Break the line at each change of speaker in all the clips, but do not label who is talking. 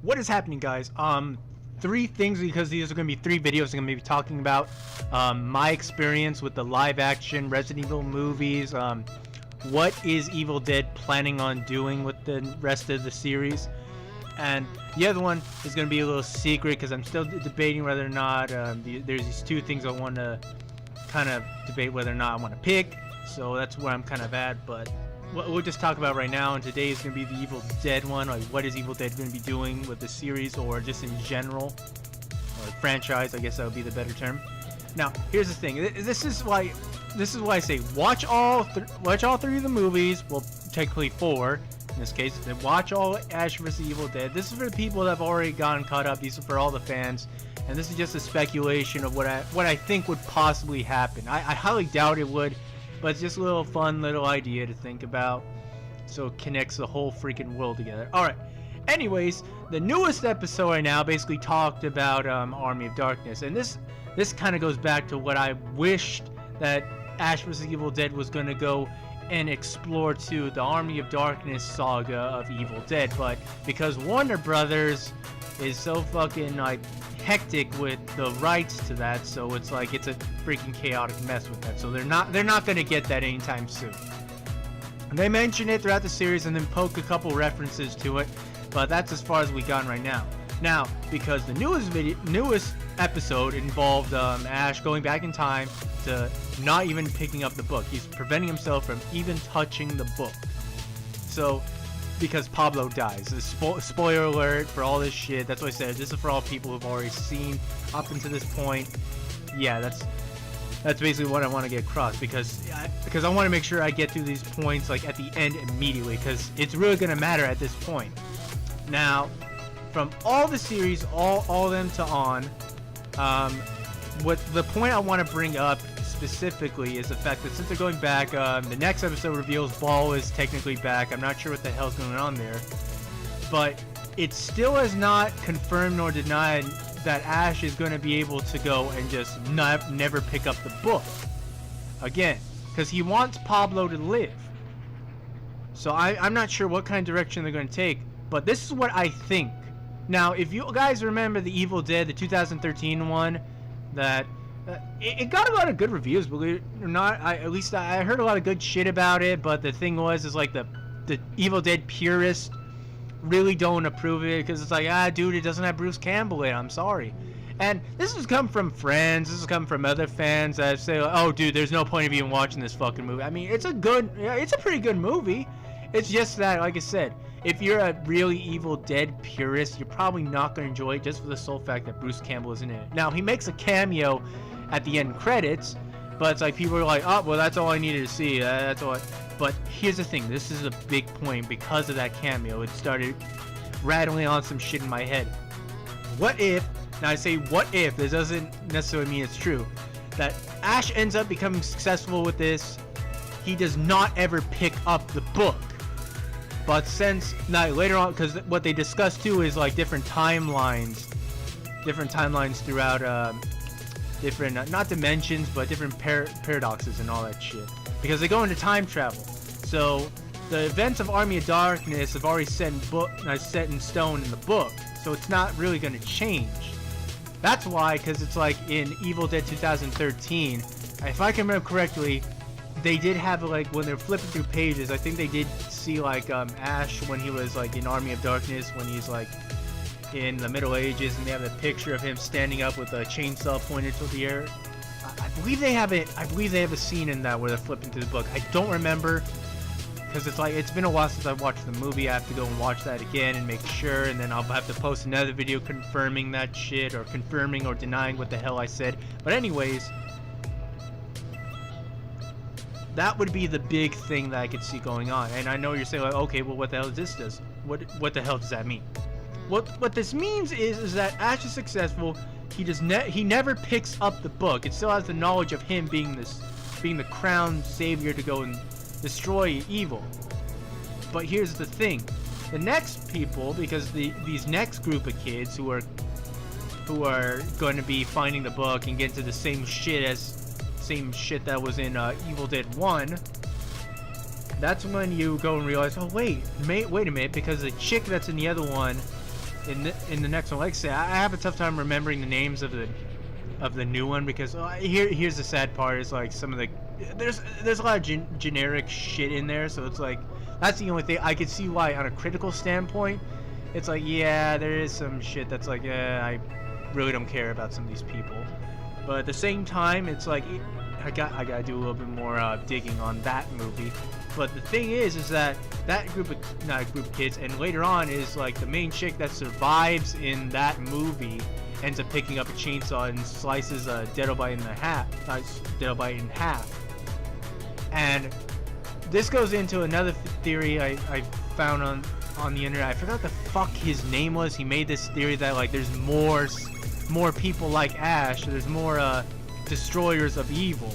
What is happening, guys? Three things, because these are going to be three videos I'm going to be talking about. My experience with the live action Resident Evil movies. What is Evil Dead planning on doing with the rest of the series? And the other one is going to be a little secret because I'm still debating whether or not there's these two things I want to kind of debate whether or not I want to pick. So that's where I'm kind of at, but we'll just talk about right now. And today is going to be the Evil Dead one, like what is Evil Dead going to be doing with the series, or just in general, or franchise, I guess that would be the better term. Now, here's the thing. This is why I say watch all three of the movies. Well, technically four in this case. Then watch all Ash vs. Evil Dead. This is for the people that have already gotten caught up. These are for all the fans. And this is just a speculation of what I think would possibly happen. I highly doubt it would, but it's just a little fun little idea to think about, so it connects the whole freaking world together. Alright, anyways, the newest episode right now basically talked about Army of Darkness, and this kind of goes back to what I wished that Ash vs. Evil Dead was going to go and explore to, the Army of Darkness saga of Evil Dead, but because Warner Brothers is so fucking like hectic with the rights to that, so it's like it's a freaking chaotic mess with that. So they're not gonna get that anytime soon. And they mention it throughout the series and then poke a couple references to it, but that's as far as we got right now. Now, because the newest episode involved Ash going back in time to not even picking up the book. He's preventing himself from even touching the book. So, because Pablo dies. Spoiler alert for all this shit. That's what I said. This is for all people who've already seen up until this point. Yeah, that's basically what I want to get across, because I want to make sure I get through these points like at the end immediately, because it's really gonna matter at this point. Now, from all the series, all of them to on, what the point I want to bring up specifically is the fact that since they're going back, the next episode reveals Ball is technically back. I'm not sure what the hell's going on there, but it still has not confirmed nor denied that Ash is going to be able to go and just never pick up the book again, because he wants Pablo to live. So I'm not sure what kind of direction they're going to take, but this is what I think. Now, if you guys remember the Evil Dead, the 2013 one, that it got a lot of good reviews, believe it or not. I heard a lot of good shit about it, but the thing is like the Evil Dead purists really don't approve of it, because it's like, dude, it doesn't have Bruce Campbell in it, I'm sorry. And this has come from friends, this has come from other fans that say, oh dude, there's no point of even watching this fucking movie. I mean, it's a pretty good movie. It's just that, like I said, if you're a really Evil Dead purist, you're probably not going to enjoy it just for the sole fact that Bruce Campbell isn't in it. Now, he makes a cameo at the end credits, but it's like people are like, oh, well, that's all I needed to see. That's all. But here's the thing. This is a big point because of that cameo. It started rattling on some shit in my head. What if, now I say what if, this doesn't necessarily mean it's true, that Ash ends up becoming successful with this, he does not ever pick up the book. But since, now later on, because what they discuss too is like different timelines throughout different, not dimensions, but different paradoxes and all that shit. Because they go into time travel. So the events of Army of Darkness have already set in stone in the book. So it's not really going to change. That's why, because it's like in Evil Dead 2013, if I can remember correctly, they did have like, when they're flipping through pages, I think they did see like Ash when he was like in Army of Darkness, when he's like in the Middle Ages, and they have a picture of him standing up with a chainsaw pointed to the air. I believe they have it. I believe they have a scene in that where they're flipping through the book. I don't remember, because it's like, it's been a while since I watched the movie. I have to go and watch that again and make sure, and then I'll have to post another video confirming that shit, or confirming or denying what the hell I said. But anyways, that would be the big thing that I could see going on. And I know you're saying like, okay, well, what the hell does this what the hell does that mean? What this means is that Ash is successful. He never picks up the book. It still has the knowledge of him being the crowned savior to go and destroy evil. But here's the thing: the next people, because these next group of kids who are going to be finding the book and get into the same shit that was in Evil Dead 1. That's when you go and realize, oh wait a minute, because the chick that's in the other one in the next one. Like I say, I have a tough time remembering the names of the new one because here's the sad part is like some of the there's a lot of generic shit in there, so it's like that's the only thing I could see why on a critical standpoint it's like, yeah, there is some shit that's like, yeah, I really don't care about some of these people, but at the same time it's like I gotta do a little bit more digging on that movie. But the thing is that group of not a group of kids, and later on is like the main chick that survives in that movie ends up picking up a chainsaw and slices Deadobite in half. And this goes into another theory I found on the internet. I forgot the fuck his name was. He made this theory that like there's more people like Ash. There's more destroyers of evil.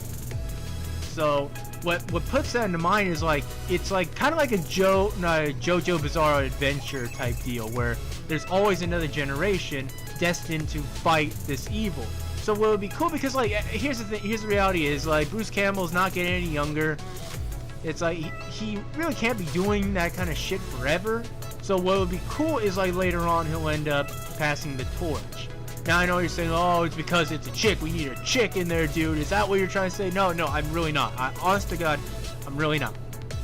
So what puts that into mind is like it's like kind of like a JoJo Bizarre Adventure type deal where there's always another generation destined to fight this evil. So what would be cool, because like here's the reality is like Bruce Campbell's not getting any younger. It's like he really can't be doing that kind of shit forever. So what would be cool is like later on he'll end up passing the torch. Now I know you're saying, oh, it's because it's a chick. We need a chick in there, dude. Is that what you're trying to say? No, I'm really not. Honest to God, I'm really not.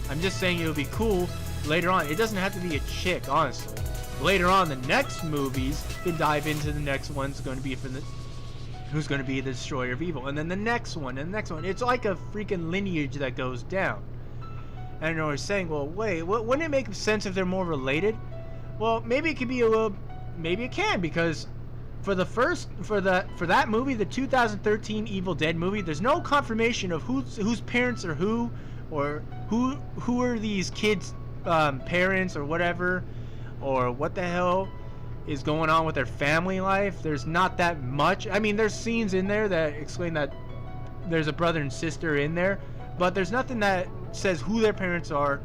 I'm just saying it would be cool later on. It doesn't have to be a chick, honestly. Later on, the next movies can dive into the next one's going to be who's going to be the destroyer of evil, and then the next one, and the next one. It's like a freaking lineage that goes down. And I know you're saying, well, wait, wouldn't it make sense if they're more related? Well, maybe it could be maybe it can, because for that movie, the 2013 Evil Dead movie, there's no confirmation of whose parents are who, or who are these kids' parents or whatever, or what the hell is going on with their family life. There's not that much. I mean, there's scenes in there that explain that there's a brother and sister in there, but there's nothing that says who their parents are,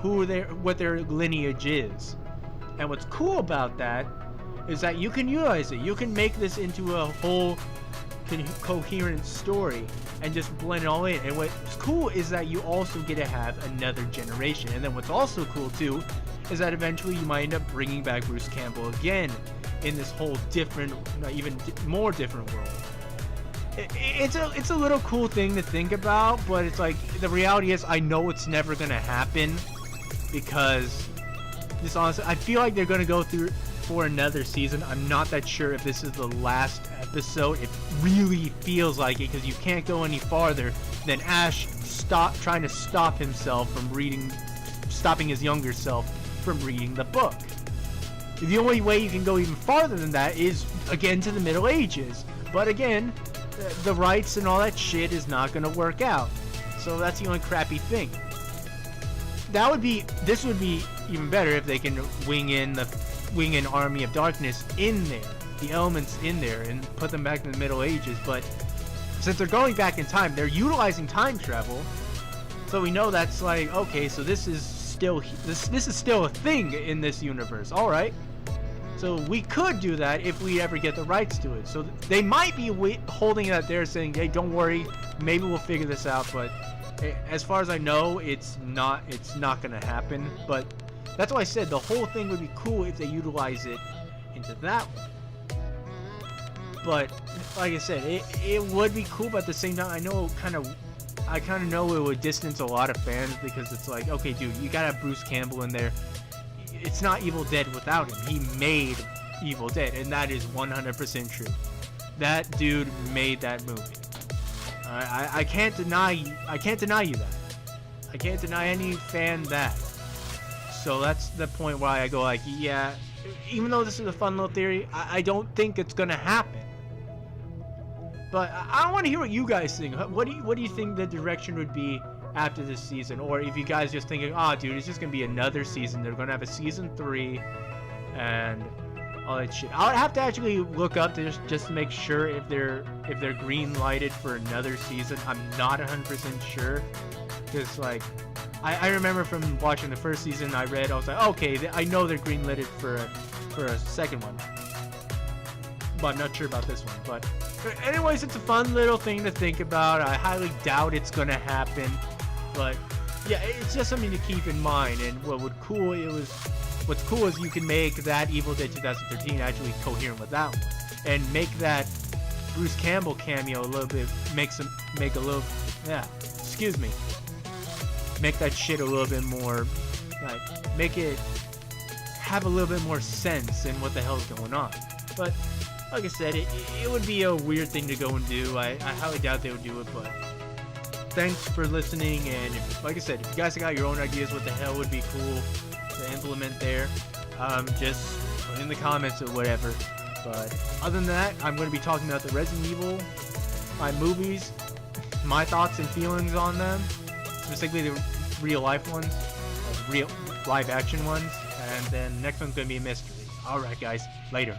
what their lineage is. And what's cool about that is that you can utilize it. You can make this into a whole coherent story and just blend it all in. And what's cool is that you also get to have another generation. And then what's also cool too is that eventually you might end up bringing back Bruce Campbell again in this whole different, even more different world. It's a little cool thing to think about, but it's like the reality is I know it's never gonna happen, because this honestly, I feel like they're gonna go through for another season. I'm not that sure if this is the last episode. It really feels like it, because you can't go any farther than Ash trying to stop himself from stopping his younger self from reading the book. The only way you can go even farther than that is again to the Middle Ages, but again the rights and all that shit is not going to work out. So that's the only crappy thing. This would be even better if they can wing in Army of Darkness in there, the elements in there, and put them back in the Middle Ages. But since they're going back in time, they're utilizing time travel, so we know that's like, okay, so this is still a thing in this universe. All right, so we could do that if we ever get the rights to it. So they might be holding that there, saying, hey, don't worry, maybe we'll figure this out. But as far as I know, it's not gonna happen. But that's why I said the whole thing would be cool if they utilize it into that one. But like I said, it would be cool, but at the same time, I kind of know it would distance a lot of fans, because it's like, okay, dude, you gotta have Bruce Campbell in there. It's not Evil Dead without him. He made Evil Dead, and that is 100% true. That dude made that movie. I can't deny you that. I can't deny any fan that. So that's the point where I go like, yeah, even though this is a fun little theory, I don't think it's gonna happen. But I want to hear what you guys think. What do you think the direction would be after this season? Or if you guys just thinking, oh, dude, it's just gonna be another season. They're gonna have a season 3 and all that shit. I'll have to actually look up to just to make sure if they're green lighted for another season. I'm not 100% sure, because like I remember from watching the first season, I was like, okay, I know they're green lighted for a second one, but I'm not sure about this one. But anyways, it's a fun little thing to think about. I highly doubt it's gonna happen, but yeah, it's just something to keep in mind. And what would cool it was what's cool is you can make that Evil Dead 2013 actually coherent with that one, and make that Bruce Campbell cameo a little bit, make that shit a little bit more, like, make it have a little bit more sense in what the hell's going on. But like I said, it would be a weird thing to go and do. I highly doubt they would do it, but thanks for listening, and like I said, if you guys got your own ideas what the hell would be cool to implement there, just put in the comments or whatever. But other than that, I'm going to be talking about the Resident Evil movies, my thoughts and feelings on them, specifically the real life ones, the real live action ones, and then the next one's going to be a mystery. Alright guys, later.